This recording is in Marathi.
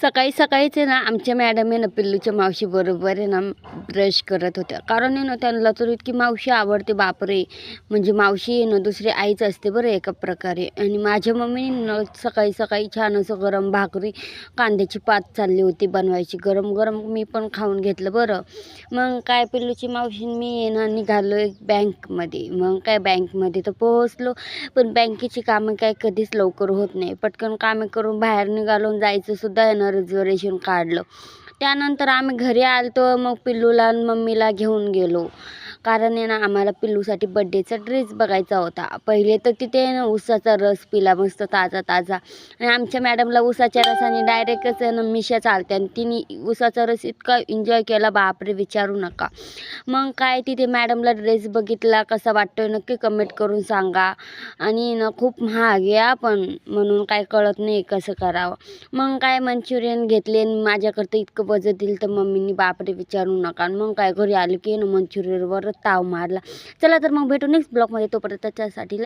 सकाळी सकाळीच आहे ना आमच्या मॅडम आहे ना पिल्लूच्या मावशी बरोबर आहे ना ब्रश करत होत्या. कारण आहे ना त्यांना तर इतकी मावशी आवडते बापरे. म्हणजे मावशी आहे ना दुसरी आईच असते बरं एका प्रकारे. आणि माझ्या मम्मीने ना सकाळी सकाळी छान असं गरम भाकरी कांद्याची पात चालली होती बनवायची गरम गरम. मी पण खाऊन घेतलं बरं. मग काय पिल्लूची मावशी मी आहे ना निघालो एक बँकमध्ये. मग काय बँकमध्ये तर पोहोचलो. पण बँकेची कामं काय कधीच लवकर होत नाही. पटकन कामे करून बाहेर निघालो. जायचं सुद्धा आहे ना रिझर्वेशन काढलं. त्यानंतर आम्ही घरी आलतो. मग पिल्लूला आणि मम्मीला घेऊन गेलो. कारण आहे ना आम्हाला पिल्लूसाठी बड्डेचा ड्रेस बघायचा होता. पहिले तर तिथे आहे ना उसाचा रस पिला मस्त ताजा ताजा. आणि आमच्या मॅडमला उसाच्या रसाने डायरेक्टच आहे ना मिशा चालते. आणि तिने उसाचा रस इतका एन्जॉय केला बापरे विचारू नका. मग काय तिथे मॅडमला ड्रेस बघितला कसा वाटतोय नक्की कमेंट करून सांगा. आणि ना खूप महाग आहे पण म्हणून काय कळत नाही कसं करावं. मग काय मंचुरियन घेतले आणि माझ्याकडं इतकं बजेट दिलं तर मम्मीनी बापरे विचारू नका. आणि मग काय घरी आले की ना मंचुरियनवर ताव मारला. चला तर मग भेटू नेक्स्ट ब्लॉगमध्ये. तोपर्यंत त्याच्यासाठी